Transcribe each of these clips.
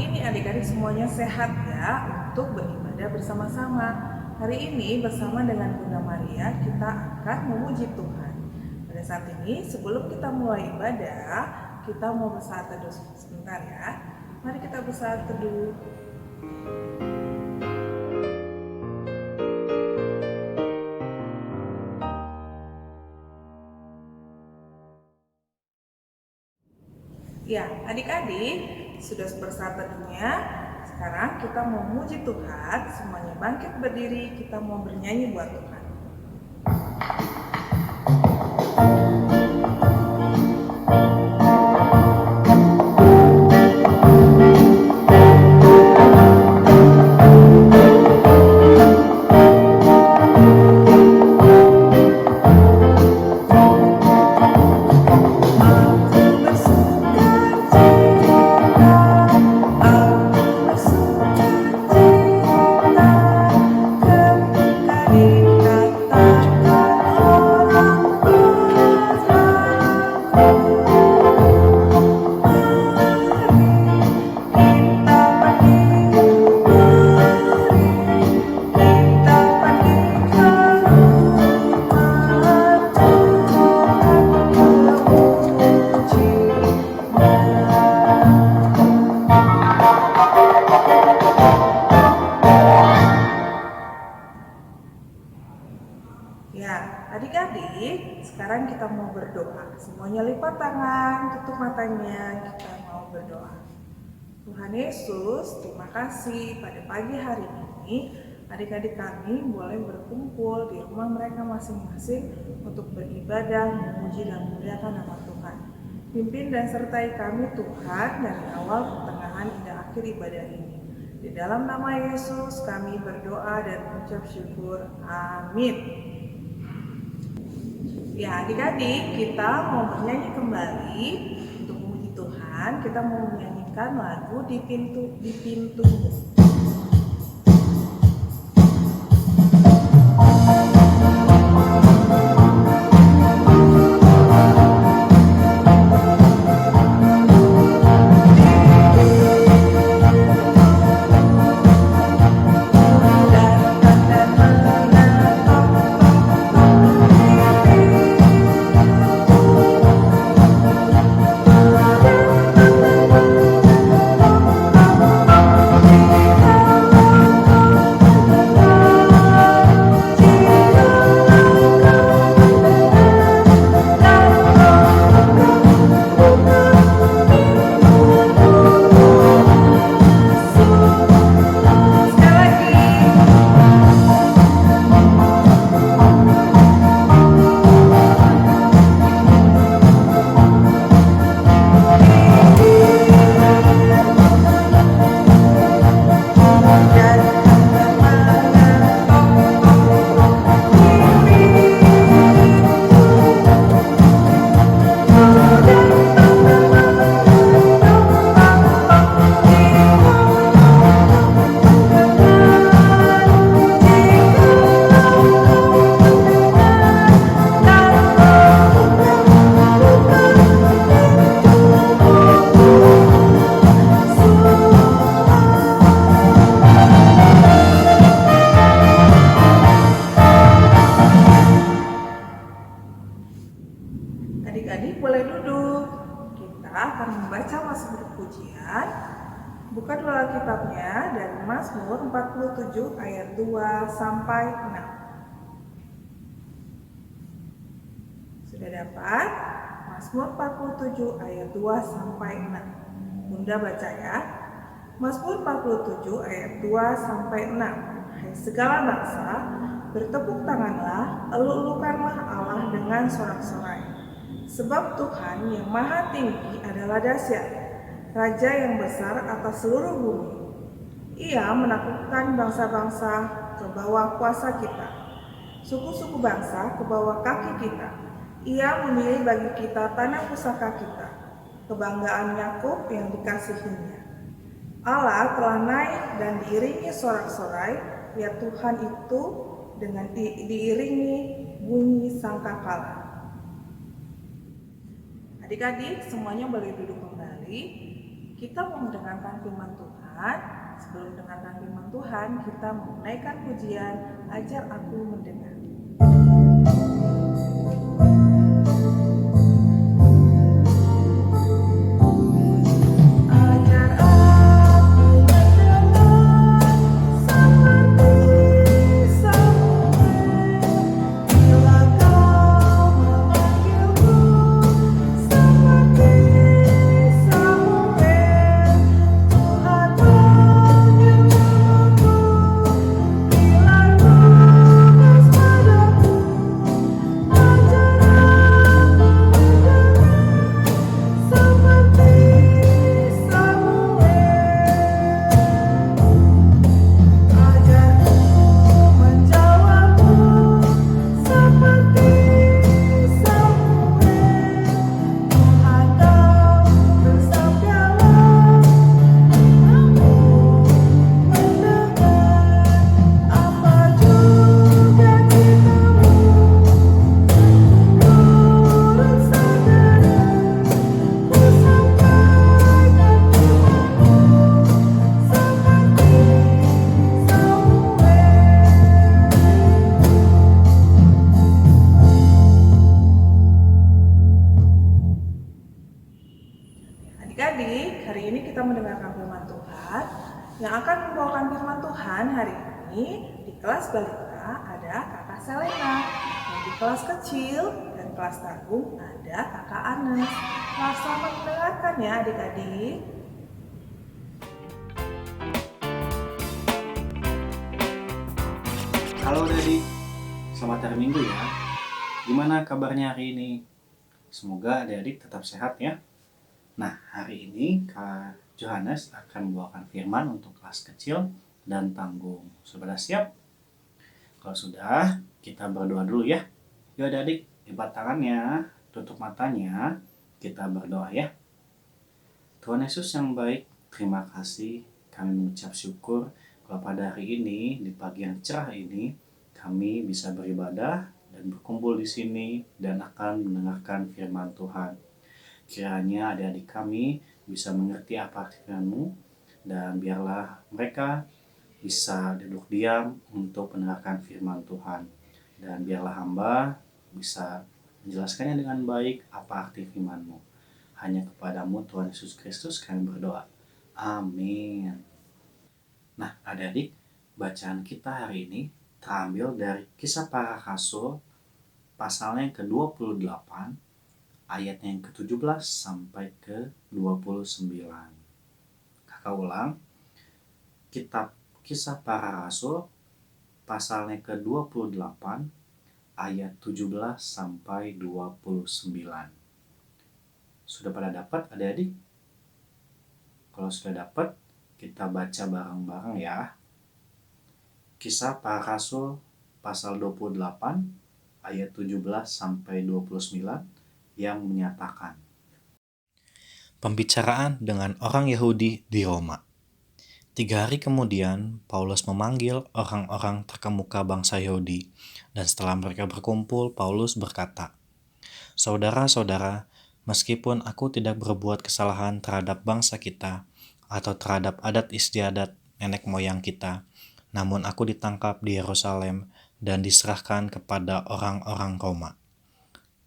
ini adik-adik semuanya sehat ya untuk beribadah bersama-sama. Hari ini bersama dengan Bunda Maria kita akan memuji Tuhan. Pada saat ini sebelum kita mulai ibadah, kita mau bersaat teduh sebentar ya. Mari kita bersaat teduh. Ya, adik-adik sudah bersaat teduhnya. Sekarang kita mau memuji Tuhan. Semuanya bangkit berdiri, kita mau bernyanyi buat Tuhan. Ya, adik-adik, sekarang kita mau berdoa. Semuanya lipat tangan, tutup matanya, kita mau berdoa. Tuhan Yesus, terima kasih pada pagi hari ini adik-adik kami boleh berkumpul di rumah mereka masing-masing untuk beribadah, memuji dan memuliakan nama Tuhan. Pimpin dan sertai kami Tuhan dari awal, pertengahan hingga akhir ibadah ini. Di dalam nama Yesus kami berdoa dan mengucap syukur. Amin. Ya, adik-adik, kita mau bernyanyi kembali untuk memuji Tuhan. Kita mau menyanyikan lagu di pintumu. Adik-adik boleh duduk. Kita akan membaca Mazmur pujian. Buka dulu Alkitabnya dari Mazmur 47 ayat 2 sampai 6. Sudah dapat? Mazmur 47 ayat 2 sampai 6. Bunda baca ya. Mazmur 47 ayat 2 sampai 6. Hai segala bangsa, bertepuk tanganlah, elu-elukanlah Allah dengan sorak-sorai. Sebab Tuhan yang maha tinggi adalah dahsyat, Raja yang besar atas seluruh bumi. Ia menaklukkan bangsa-bangsa ke bawah kuasa kita, suku-suku bangsa ke bawah kaki kita. Ia memilih bagi kita tanah pusaka kita, kebanggaan Yakub yang dikasihinya. Allah telah naik dan diiringi sorak-sorai, ya Tuhan itu dengan diiringi bunyi sangkakala. Adik-adik semuanya boleh duduk kembali. Kita mau mendengarkan firman Tuhan. Tuhan, sebelum mendengarkan firman Tuhan, kita menaikkan pujian, ajar aku mendengar. Adik-adik, hari ini kita mendengarkan firman Tuhan. Yang akan membawakan firman Tuhan hari ini di kelas balita ada Kakak Selena. Dan di kelas kecil dan kelas tanggung ada Kakak Anes. Selamat mendengarkan ya adik-adik. Halo adik, selamat hari Minggu ya. Gimana kabarnya hari ini? Semoga adik-adik tetap sehat ya. Nah, hari ini Kak Johannes akan membawakan firman untuk kelas kecil dan tanggung. Sudah siap? Kalau sudah, kita berdoa dulu ya. Yuk adik-adik, lipat tangannya, tutup matanya, kita berdoa ya. Tuhan Yesus yang baik, terima kasih. Kami mengucap syukur kalau pada hari ini, di pagi yang cerah ini, kami bisa beribadah dan berkumpul di sini dan akan mendengarkan firman Tuhan. Kiranya adik-adik kami bisa mengerti apa firman-Mu dan biarlah mereka bisa duduk diam untuk mendengarkan firman Tuhan. Dan biarlah hamba bisa menjelaskannya dengan baik apa arti firman-Mu. Hanya kepadamu Tuhan Yesus Kristus kami berdoa. Amin. Nah adik-adik, bacaan kita hari ini terambil dari Kisah Para Rasul pasalnya yang ke-28 ayatnya yang ke-17 sampai ke-29. Kakak ulang, kitab Kisah Para Rasul pasalnya ke-28 ayat 17 sampai 29. Sudah pada dapat adik-adik? Kalau sudah dapat, kita baca bareng-bareng ya. Kisah Para Rasul pasal 28 ayat 17 sampai 29 yang menyatakan pembicaraan dengan orang Yahudi di Roma. 3 hari kemudian, Paulus memanggil orang-orang terkemuka bangsa Yahudi, dan setelah mereka berkumpul, Paulus berkata, "Saudara-saudara, meskipun aku tidak berbuat kesalahan terhadap bangsa kita, atau terhadap adat istiadat nenek moyang kita, namun aku ditangkap di Yerusalem dan diserahkan kepada orang-orang Roma.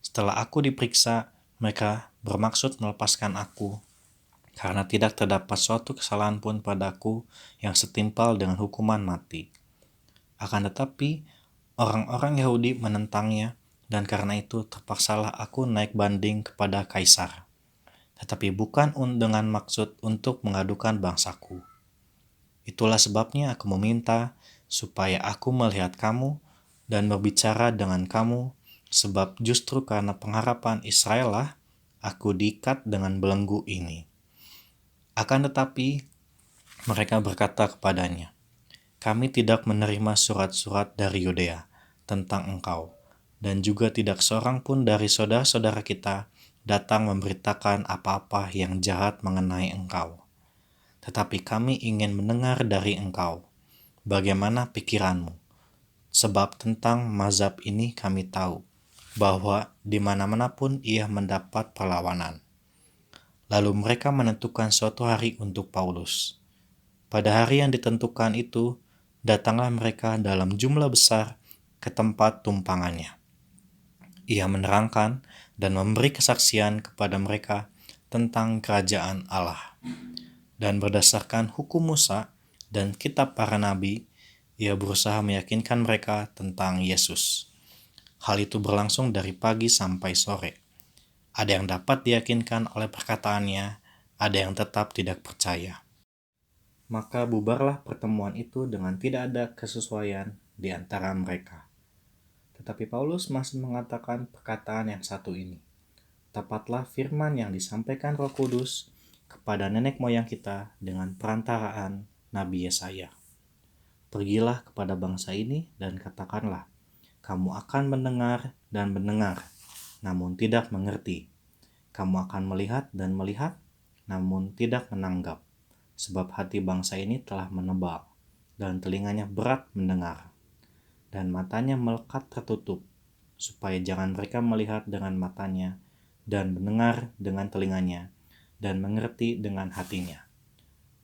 Setelah aku diperiksa, mereka bermaksud melepaskan aku, karena tidak terdapat suatu kesalahan pun padaku yang setimpal dengan hukuman mati. Akan tetapi, orang-orang Yahudi menentangnya, dan karena itu terpaksalah aku naik banding kepada Kaisar. Tetapi bukan dengan maksud untuk mengadukan bangsaku. Itulah sebabnya aku meminta supaya aku melihat kamu dan berbicara dengan kamu, sebab justru karena pengharapan Israel lah aku diikat dengan belenggu ini." Akan tetapi mereka berkata kepadanya, "Kami tidak menerima surat-surat dari Yudea tentang engkau, dan juga tidak seorang pun dari saudara-saudara kita datang memberitakan apa-apa yang jahat mengenai engkau. Tetapi kami ingin mendengar dari engkau, bagaimana pikiranmu, sebab tentang mazhab ini kami tahu bahwa di mana-mana pun ia mendapat perlawanan." Lalu mereka menentukan suatu hari untuk Paulus. Pada hari yang ditentukan itu, datanglah mereka dalam jumlah besar ke tempat tumpangannya. Ia menerangkan dan memberi kesaksian kepada mereka tentang kerajaan Allah. Dan berdasarkan hukum Musa dan kitab para nabi, ia berusaha meyakinkan mereka tentang Yesus. Hal itu berlangsung dari pagi sampai sore. Ada yang dapat diyakinkan oleh perkataannya, ada yang tetap tidak percaya. Maka bubarlah pertemuan itu dengan tidak ada kesesuaian di antara mereka. Tetapi Paulus masih mengatakan perkataan yang satu ini. Tepatlah firman yang disampaikan Roh Kudus kepada nenek moyang kita dengan perantaraan Nabi Yesaya. Pergilah kepada bangsa ini dan katakanlah, kamu akan mendengar dan mendengar, namun tidak mengerti. Kamu akan melihat dan melihat, namun tidak menanggap. Sebab hati bangsa ini telah menebal, dan telinganya berat mendengar, dan matanya melekat tertutup, supaya jangan mereka melihat dengan matanya, dan mendengar dengan telinganya, dan mengerti dengan hatinya.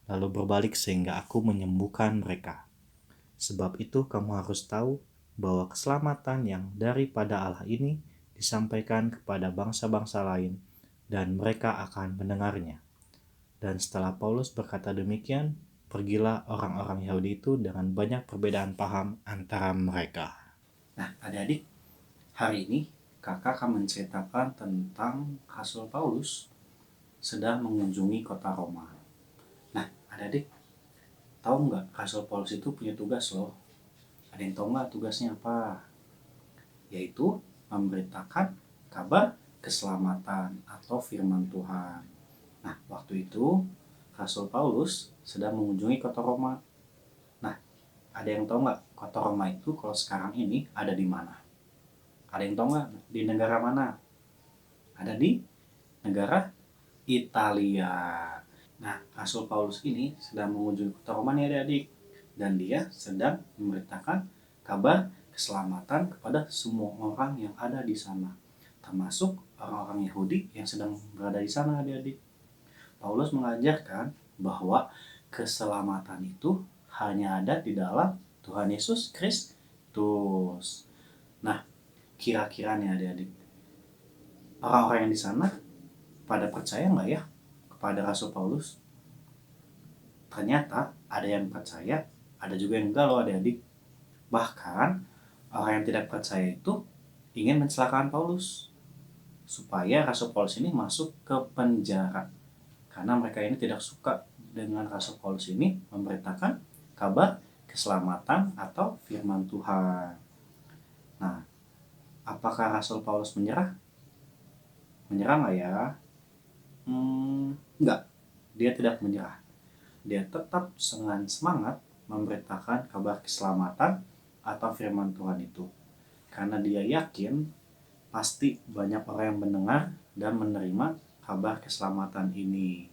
Lalu berbalik sehingga aku menyembuhkan mereka. Sebab itu kamu harus tahu bahwa keselamatan yang daripada Allah ini disampaikan kepada bangsa-bangsa lain, dan mereka akan mendengarnya. Dan setelah Paulus berkata demikian, pergilah orang-orang Yahudi itu dengan banyak perbedaan paham antara mereka. Nah, adik-adik, hari ini kakak akan menceritakan tentang Rasul Paulus sedang mengunjungi kota Roma. Nah, adik-adik, tahu nggak Rasul Paulus itu punya tugas loh? Ada yang tahu nggak tugasnya apa? Yaitu memberitakan kabar keselamatan atau firman Tuhan. Nah, waktu itu Rasul Paulus sedang mengunjungi kota Roma. Nah, ada yang tahu nggak kota Roma itu kalau sekarang ini ada di mana? Ada yang tahu nggak di negara mana? Ada di negara Italia. Nah, Rasul Paulus ini sedang mengunjungi kota Roma nih adik-adik. Dan dia sedang memberitakan kabar keselamatan kepada semua orang yang ada di sana. Termasuk orang-orang Yahudi yang sedang berada di sana adik-adik. Paulus mengajarkan bahwa keselamatan itu hanya ada di dalam Tuhan Yesus Kristus. Nah, kira-kira nih adik-adik, orang-orang yang di sana pada percaya nggak ya kepada Rasul Paulus? Ternyata ada yang percaya, ada juga yang enggak loh adik-adik. Bahkan orang yang tidak percaya itu ingin mencelakakan Paulus supaya Rasul Paulus ini masuk ke penjara. Karena mereka ini tidak suka dengan Rasul Paulus ini memberitakan kabar keselamatan atau firman Tuhan. Nah, apakah Rasul Paulus menyerah? Menyerah nggak ya? Enggak, dia tidak menyerah. Dia tetap dengan semangat memberitakan kabar keselamatan atau firman Tuhan itu. Karena dia yakin pasti banyak orang yang mendengar dan menerima kabar keselamatan ini.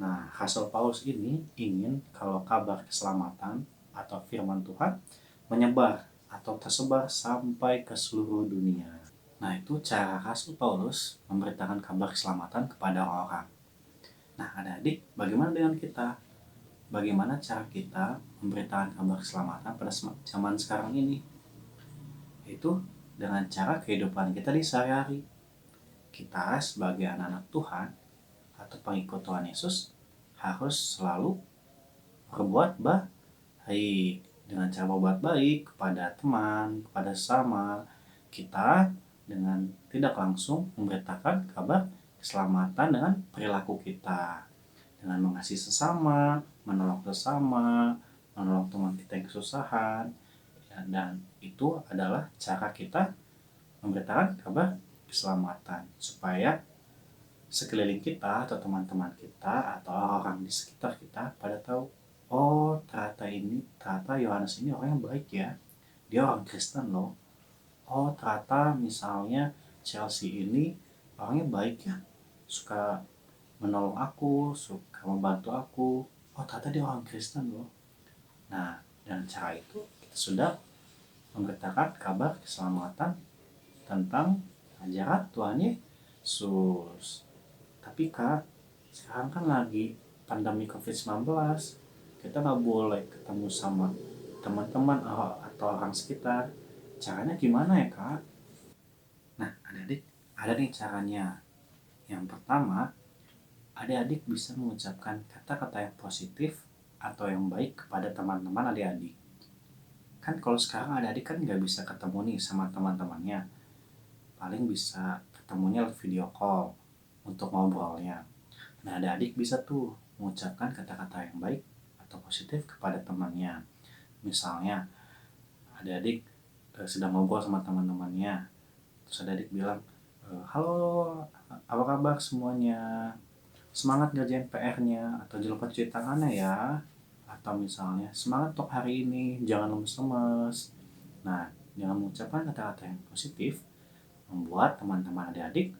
Nah, Rasul Paulus ini ingin kalau kabar keselamatan atau firman Tuhan menyebar atau tersebar sampai ke seluruh dunia. Nah, itu cara Rasul Paulus memberitakan kabar keselamatan kepada orang-orang. Nah, adik-adik, bagaimana dengan kita? Bagaimana cara kita memberitakan kabar keselamatan pada zaman sekarang ini? Itu dengan cara kehidupan kita di sehari-hari. Kita sebagai anak-anak Tuhan atau pengikut Tuhan Yesus harus selalu berbuat baik. Dengan cara berbuat baik kepada teman, kepada sesama, kita dengan tidak langsung memberitakan kabar keselamatan dengan perilaku kita. Dengan mengasihi sesama, menolong sesama, menolong teman kita yang kesusahan. Dan itu adalah cara kita memberitakan kabar keselamatan supaya sekeliling kita atau teman-teman kita atau orang di sekitar kita pada tahu, oh ternyata Yohanes ini orang yang baik ya, dia orang Kristen loh. Oh ternyata misalnya Chelsea ini orangnya baik ya, suka menolong aku, suka membantu aku. Oh ternyata dia orang Kristen loh. Nah, dengan cara itu kita sudah memberitakan kabar keselamatan tentang ajaran Tuhan Yesus. Tapi Kak, sekarang kan lagi pandemi COVID-19. kita nggak boleh ketemu sama teman-teman atau orang sekitar. Caranya gimana ya kak? Nah adik-adik, ada nih caranya. Yang pertama, adik-adik bisa mengucapkan kata-kata yang positif atau yang baik kepada teman-teman adik-adik. Kan kalau sekarang adik-adik kan nggak bisa ketemu nih sama teman-temannya, paling bisa ketemunya lewat video call untuk ngobrolnya. Nah adik-adik bisa tuh mengucapkan kata-kata yang baik atau positif kepada temannya. Misalnya adik-adik sedang ngobrol sama teman-temannya, terus adik-adik bilang, halo apa kabar semuanya, semangat ngerjain PR-nya, atau jangan lupa cuci tangannya ya, atau misalnya semangat untuk hari ini, jangan lemes-lemes. Nah dengan mengucapkan kata-kata yang positif membuat teman-teman adik-adik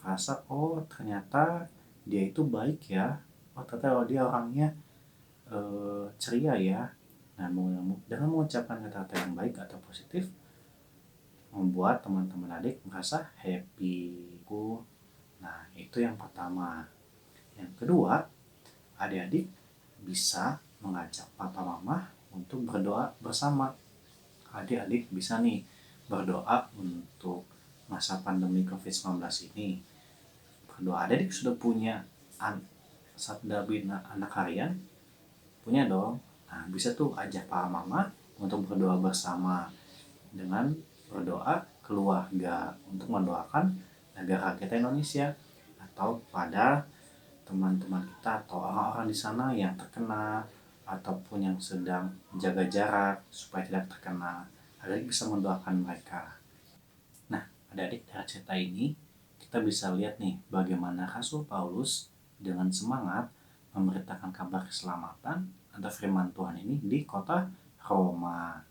merasa, oh ternyata dia itu baik ya, oh ternyata dia orangnya ceria ya. Nah dengan mengucapkan kata-kata yang baik atau positif membuat teman-teman adik merasa happy. Nah itu yang pertama. Yang kedua, adik-adik bisa mengajak papa mama untuk berdoa bersama. Adik-adik bisa nih berdoa untuk masa pandemi COVID-19 ini. Berdoa, adik-adik sudah punya sabda bina anak harian? Punya dong. Nah bisa tuh ajak papa mama untuk berdoa bersama dengan berdoa keluarga untuk mendoakan negara kita Indonesia, atau pada teman-teman kita atau orang-orang di sana yang terkena ataupun yang sedang menjaga jarak supaya tidak terkena. Adik bisa mendoakan mereka. Nah, adik-adik dari cerita ini kita bisa lihat nih bagaimana Rasul Paulus dengan semangat memberitakan kabar keselamatan atau firman Tuhan ini di kota Roma.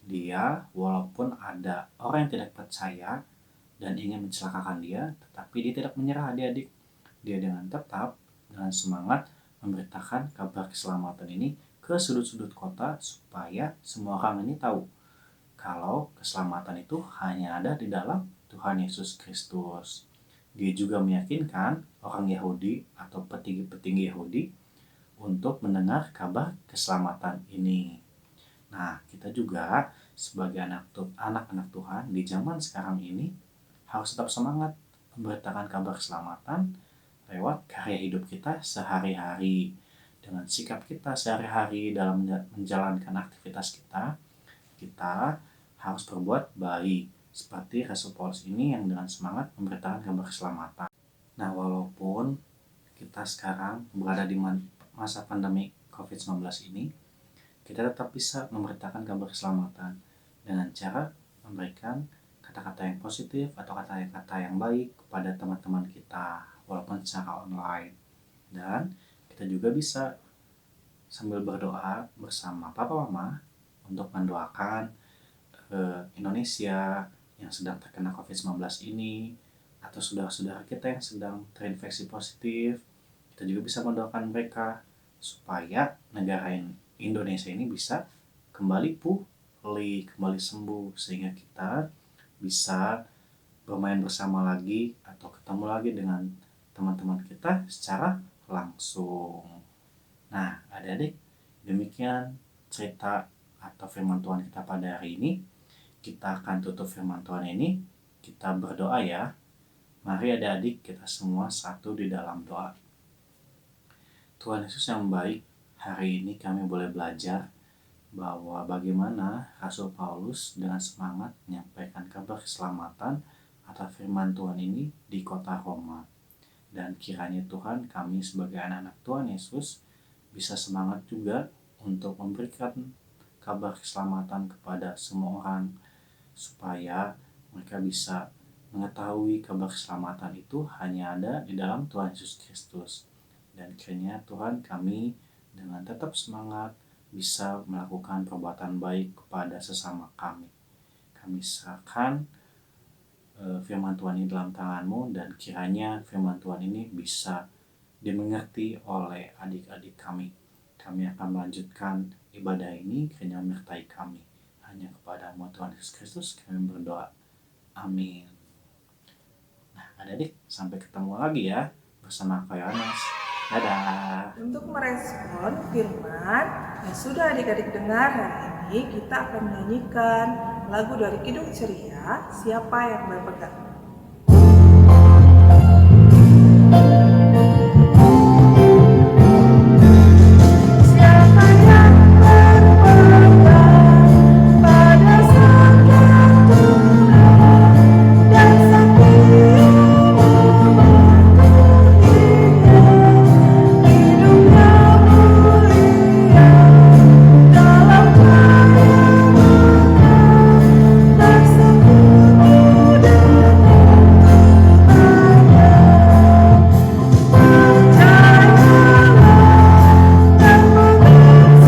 Dia walaupun ada orang yang tidak percaya dan ingin mencelakakan dia, tetapi dia tidak menyerah adik-adik. Dia dengan tetap, dengan semangat memberitakan kabar keselamatan ini ke sudut-sudut kota supaya semua orang ini tahu kalau keselamatan itu hanya ada di dalam Tuhan Yesus Kristus. Dia juga meyakinkan orang Yahudi atau petinggi-petinggi Yahudi untuk mendengar kabar keselamatan ini. Nah, kita juga sebagai anak-anak Tuhan di zaman sekarang ini harus tetap semangat memberitakan kabar keselamatan lewat karya hidup kita sehari-hari. Dengan sikap kita sehari-hari dalam menjalankan aktivitas kita, kita harus berbuat baik. Seperti Rasul Paulus ini yang dengan semangat memberitakan kabar keselamatan. Nah, walaupun kita sekarang berada di masa pandemi COVID-19 ini, kita tetap bisa memberitakan kabar keselamatan dengan cara memberikan kata-kata yang positif atau kata-kata yang baik kepada teman-teman kita walaupun secara online. Dan kita juga bisa sambil berdoa bersama papa mama untuk mendoakan Indonesia yang sedang terkena COVID-19 ini, atau saudara-saudara kita yang sedang terinfeksi positif. Kita juga bisa mendoakan mereka supaya negara Indonesia ini bisa kembali pulih, kembali sembuh, sehingga kita bisa bermain bersama lagi atau ketemu lagi dengan teman-teman kita secara langsung. Nah, adik-adik, demikian cerita atau firman Tuhan kita pada hari ini. Kita akan tutup firman Tuhan ini, kita berdoa ya. Mari adik-adik kita semua satu di dalam doa. Tuhan Yesus yang baik, hari ini kami boleh belajar bahwa bagaimana Rasul Paulus dengan semangat menyampaikan kabar keselamatan atau firman Tuhan ini di kota Roma. Dan kiranya Tuhan, kami sebagai anak-anak Tuhan Yesus bisa semangat juga untuk memberikan kabar keselamatan kepada semua orang, supaya mereka bisa mengetahui kabar keselamatan itu hanya ada di dalam Tuhan Yesus Kristus. Dan kiranya Tuhan, kami dengan tetap semangat bisa melakukan perbuatan baik kepada sesama kami. Kami serahkan firman Tuhan ini dalam tangan-Mu, dan kiranya firman Tuhan ini bisa dimengerti oleh adik-adik kami. Kami akan melanjutkan ibadah ini, kiranya menyertai kami. Hanya kepada-Mu Tuhan Yesus Kristus kami berdoa. Amin. Nah adik-adik, sampai ketemu lagi ya bersama Kak Yohanes. Dadah. Untuk merespon firman yang sudah adik-adik dengar hari ini, kita akan menyanyikan lagu dari Kidung Ceria, Siapa yang Berpegang. Siapa yang berpegang pada Sang Yang Tuhan dan setia mematuhinya, hidupnya mulia dalam cahaya mata, bersekutu dengan Tuhannya. Percayalah dan membersamakan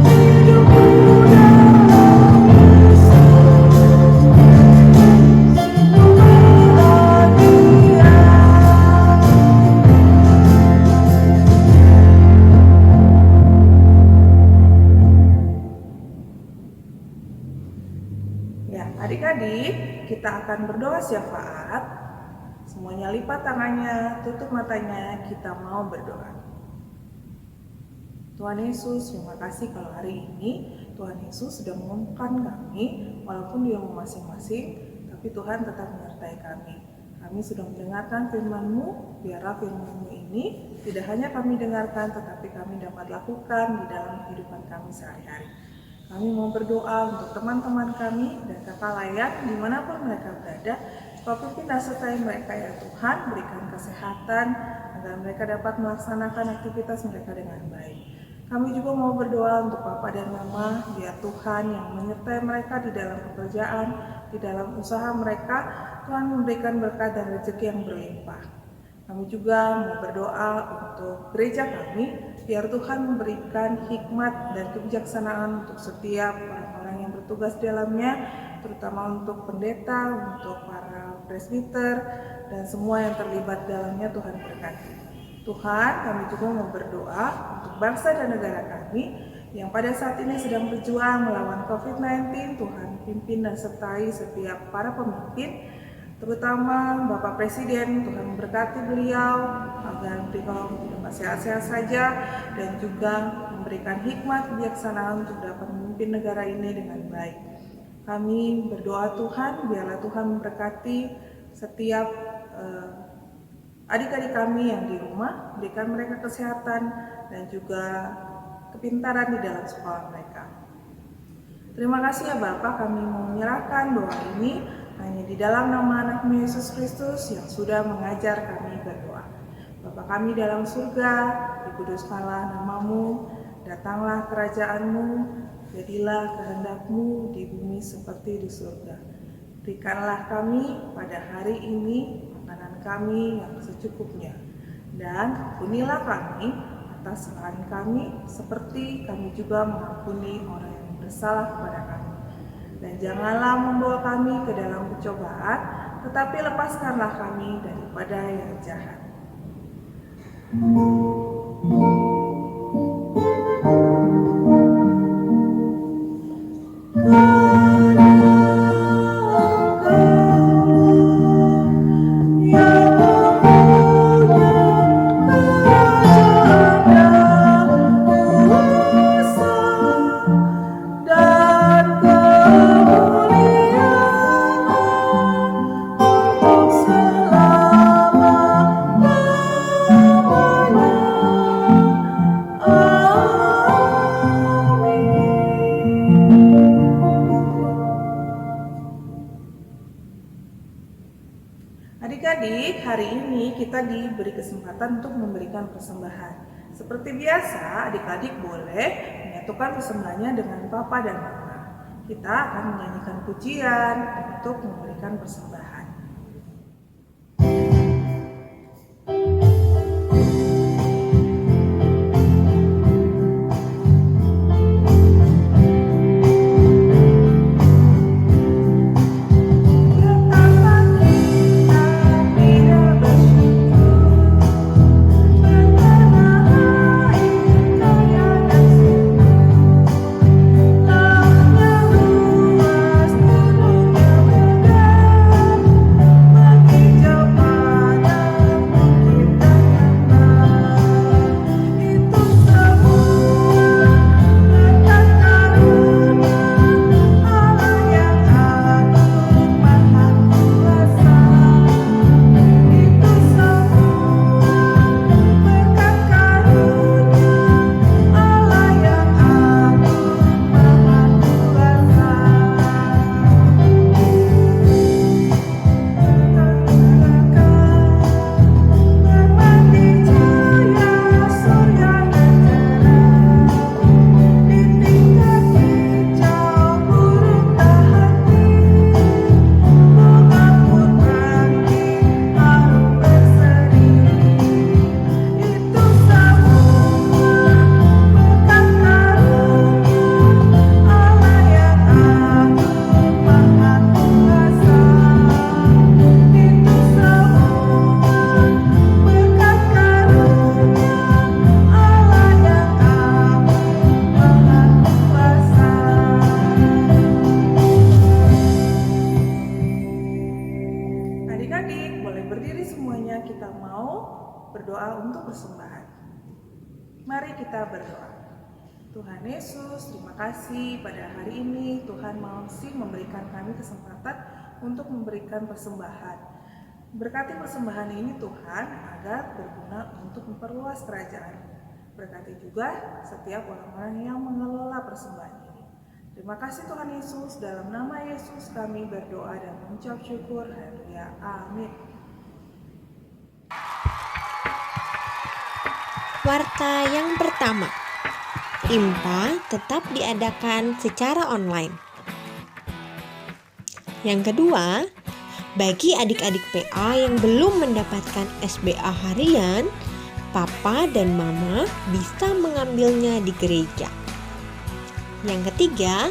hidupmu dalam Yesus. Sungguhlah Dia. Ya, adik-adik, kita akan berdoa syafaat. Semuanya lipat tangannya, tutup matanya, kita mau berdoa. Tuhan Yesus, terima kasih kalau hari ini Tuhan Yesus sudah mengumumkan kami, walaupun di rumah masing-masing, tapi Tuhan tetap menyertai kami. Kami sudah mendengarkan firman-Mu, biarlah firman-Mu ini tidak hanya kami dengarkan, tetapi kami dapat lakukan di dalam kehidupan kami sehari-hari. Kami mau berdoa untuk teman-teman kami dan kakak layak dimanapun mereka berada, supaya pimpin dan sertai mereka ya Tuhan, berikan kesehatan agar mereka dapat melaksanakan aktivitas mereka dengan baik. Kami juga mau berdoa untuk Papa dan Mama, biar Tuhan yang menyertai mereka di dalam pekerjaan, di dalam usaha mereka, Tuhan memberikan berkat dan rezeki yang berlimpah. Kami juga mau berdoa untuk gereja kami, biar Tuhan memberikan hikmat dan kebijaksanaan untuk setiap orang-orang yang bertugas di dalamnya, terutama untuk pendeta, untuk para presbiter, dan semua yang terlibat dalamnya Tuhan berkati. Tuhan, kami juga mau berdoa untuk bangsa dan negara kami yang pada saat ini sedang berjuang melawan COVID-19. Tuhan pimpin dan sertai setiap para pemimpin, terutama Bapak Presiden. Tuhan memberkati beliau agar beliau dapat sehat-sehat saja dan juga memberikan hikmat kebijaksanaan untuk dapat memimpin negara ini dengan baik. Kami berdoa Tuhan, biarlah Tuhan memberkati setiap adik-adik kami yang di rumah, berikan mereka kesehatan dan juga kepintaran di dalam sekolah mereka. Terima kasih ya Bapak, kami mau menyerahkan doa ini hanya di dalam nama anak-Mu Yesus Kristus yang sudah mengajar kami berdoa. Bapa kami dalam surga, dikuduskanlah nama-Mu, datanglah kerajaan-Mu, jadilah kehendak-Mu di bumi seperti di surga. Berikanlah kami pada hari ini makanan kami yang secukupnya, dan ampunilah kami atas kesalahan kami, seperti kami juga mengampuni orang yang bersalah kepada kami. Dan janganlah membawa kami ke dalam pencobaan, tetapi lepaskanlah kami daripada yang jahat. Adik-adik, hari ini kita diberi kesempatan untuk memberikan persembahan. Seperti biasa, adik-adik boleh menyatukan persembahannya dengan Papa dan Mama. Kita akan menyanyikan pujian untuk memberikan persembahan. Mari kita berdoa. Tuhan Yesus, terima kasih pada hari ini Tuhan masih memberikan kami kesempatan untuk memberikan persembahan. Berkati persembahan ini Tuhan agar berguna untuk memperluas kerajaan. Berkati juga setiap orang-orang yang mengelola persembahan ini. Terima kasih Tuhan Yesus, dalam nama Yesus kami berdoa dan mengucap syukur. Haleluya. Amin. Warta yang pertama, IMPA tetap diadakan secara online. Yang kedua, bagi adik-adik PA yang belum mendapatkan SBA harian, Papa dan Mama bisa mengambilnya di gereja. Yang ketiga,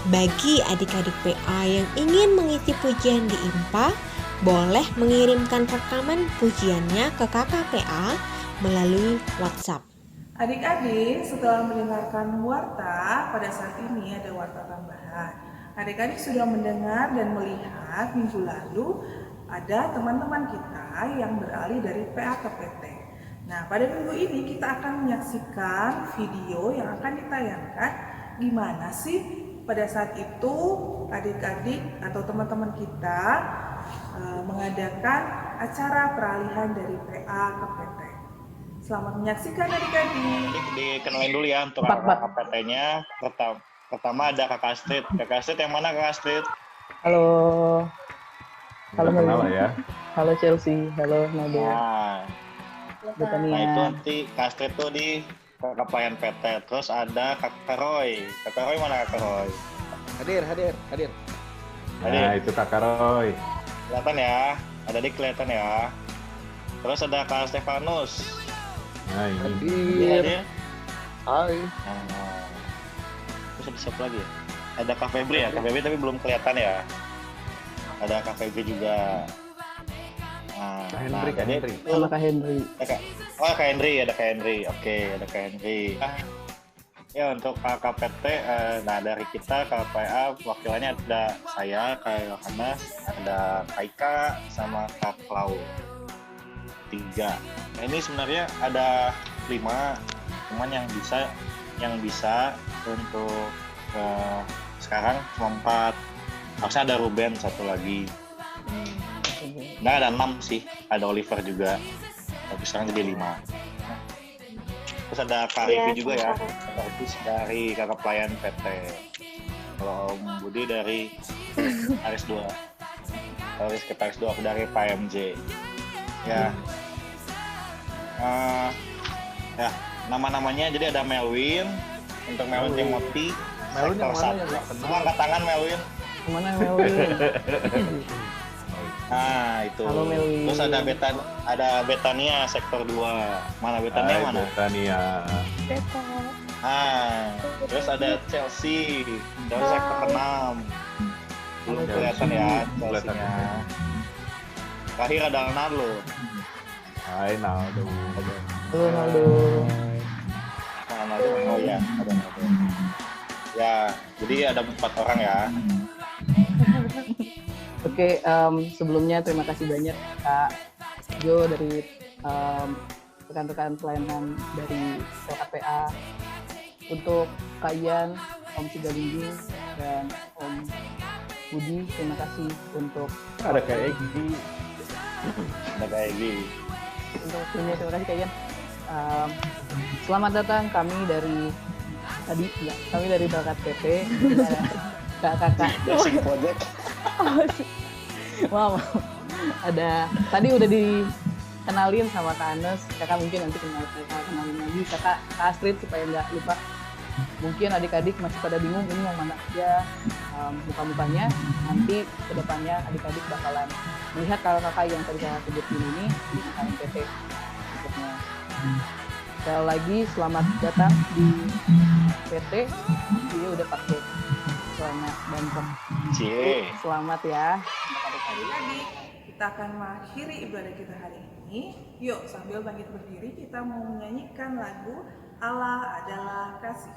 bagi adik-adik PA yang ingin mengisi pujian di IMPA, boleh mengirimkan rekaman pujiannya ke kakak PA melalui WhatsApp. Adik-adik, setelah mendengarkan warta, pada saat ini ada warta tambahan. Adik-adik sudah mendengar dan melihat minggu lalu ada teman-teman kita yang beralih dari PA ke PT. Nah, pada minggu ini kita akan menyaksikan video yang akan ditayangkan gimana sih pada saat itu adik-adik atau teman-teman kita mengadakan acara peralihan dari PA ke PT. Selamat menyaksikan adik-adik. Dikenalin dulu ya untuk kakak PT-nya. Pertama ada Kakak Astrid. Kakak Astrid yang mana Kakak Astrid? Halo. Halo kenal Meli. ya. Halo Chelsea. Halo Nadia. Nah itu nanti Kak Astrid tuh di kakak pelayan PT. Terus ada Kakak Roy. Kakak Roy mana Kakak Roy? Hadir. Hadir. Nah, itu Kakak Roy. Kelihatan ya? Ada di kelihatan ya. Terus ada Kak Stefanus. Nah, ini. Hadir. Hai. Nah, terus ada siapa lagi ya? Ada Kak Febri ya? Kak Febri tapi belum kelihatan ya. Ada Kak Febri juga. Nah, Kak Henry. Sama Kak Henry. Kak Henry, ada Kak Henry. Oke, ada Kak Henry. Ya untuk Kakak PT, nah dari kita KPA wakilannya ada saya, Kak Yohanes, ada Kak Ika, sama Kak Klau. 3. Nah ini sebenarnya ada 5, cuman yang bisa untuk sekarang cuma 4. Harusnya ada Ruben 1 lagi. Nah ada 6 sih, ada Oliver juga. Tapi sekarang jadi 5. Terus ada Kak Rivi juga ya, Kak Rivi dari kakak pelayan PT. Kalau Om Budi dari Aris 2. Kalau Rizky Aris 2 aku dari PMJ. Ya. Ya, nama-namanya jadi ada Melwin, untuk Melwin Timothy. Melwin yang mana yang nggak Semua angkat tangan Melwin. Kemana Melwin? Nah itu. Halo, Melwin. Terus ada Betania sektor 2. Mana Betania mana? Betania. Terus ada Chelsea dari sektor 6. Belum kelihatan ya Chelsea-nya. Terakhir ada Ronaldo. Hai Naldo. Halo Naldo. Ronaldo. Oh ya, ada Ronaldo. Ya, jadi ada 4 orang ya. Oke, sebelumnya terima kasih banyak Kak Jo dari rekan-rekan pelayanan dari PKPA. Untuk Kak Ian, Om Sigalinggi, dan Om Budi, terima kasih untuk Ada kayak Egy. Ada kayak gini. untuk waktunya. Terima kasih Kak Ian. Selamat datang kami dari Berkat PP. Kakak-kakak. Basic project. Wow. Ada tadi udah dikenalin sama Kak Anes. Kakak mungkin nanti kenalin lagi Kak Astrid supaya nggak lupa. Mungkin adik-adik masih pada bingung ini yang mana aja muka-mukanya. Nanti kedepannya adik-adik bakalan melihat kakak-kakak yang tadi saya sebutin ini di KMPT berikutnya. Sekali lagi selamat datang di PT. Ini udah pakai celana banteng. Cie. Selamat ya. Adik-adik, kita akan mengakhiri ibadah kita hari ini. Yuk, sambil bangkit berdiri, kita mau menyanyikan lagu Allah Adalah Kasih.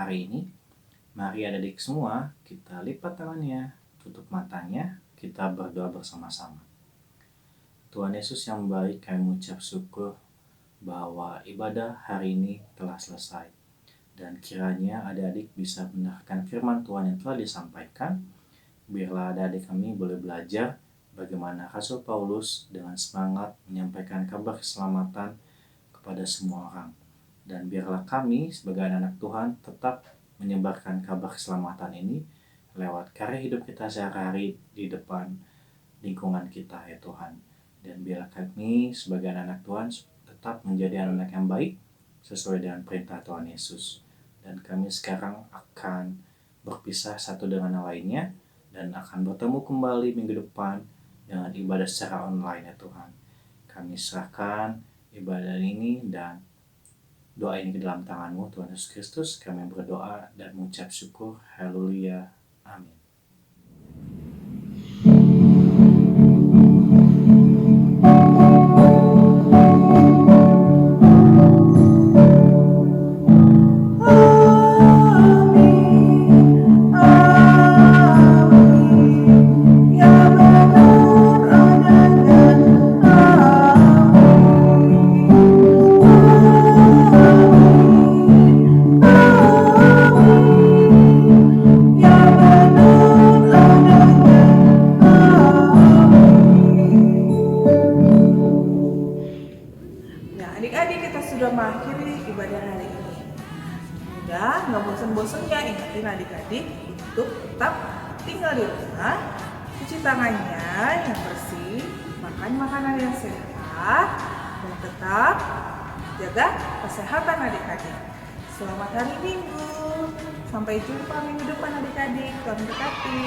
hari ini, mari adik-adik semua kita lipat tangannya, tutup matanya, kita berdoa bersama-sama. Tuhan Yesus yang baik, kami mengucap syukur bahwa ibadah hari ini telah selesai. Dan kiranya adik-adik bisa mendengarkan firman Tuhan yang telah disampaikan. Biarlah adik-adik kami boleh belajar bagaimana Rasul Paulus dengan semangat menyampaikan kabar keselamatan kepada semua orang. Dan biarlah kami sebagai anak Tuhan tetap menyebarkan kabar keselamatan ini lewat karya hidup kita sehari-hari di depan lingkungan kita, ya Tuhan. Dan biarlah kami sebagai anak Tuhan tetap menjadi anak yang baik sesuai dengan perintah Tuhan Yesus. Dan kami sekarang akan berpisah satu dengan yang lainnya dan akan bertemu kembali minggu depan dengan ibadah secara online, ya Tuhan. Kami serahkan ibadah ini dan doa ini ke dalam tangan-Mu, Tuhan Yesus Kristus. Kami berdoa dan mengucap syukur. Haleluya. Amin. Adik-adik, kita sudah mengakhiri ibadah hari ini. Udah, nggak bosan-bosan ya, ingatin adik-adik untuk tetap tinggal di rumah, cuci tangannya yang bersih, makan makanan yang sehat, dan tetap jaga kesehatan adik-adik. Selamat hari Minggu, sampai jumpa minggu depan adik-adik. Tuhan berkati.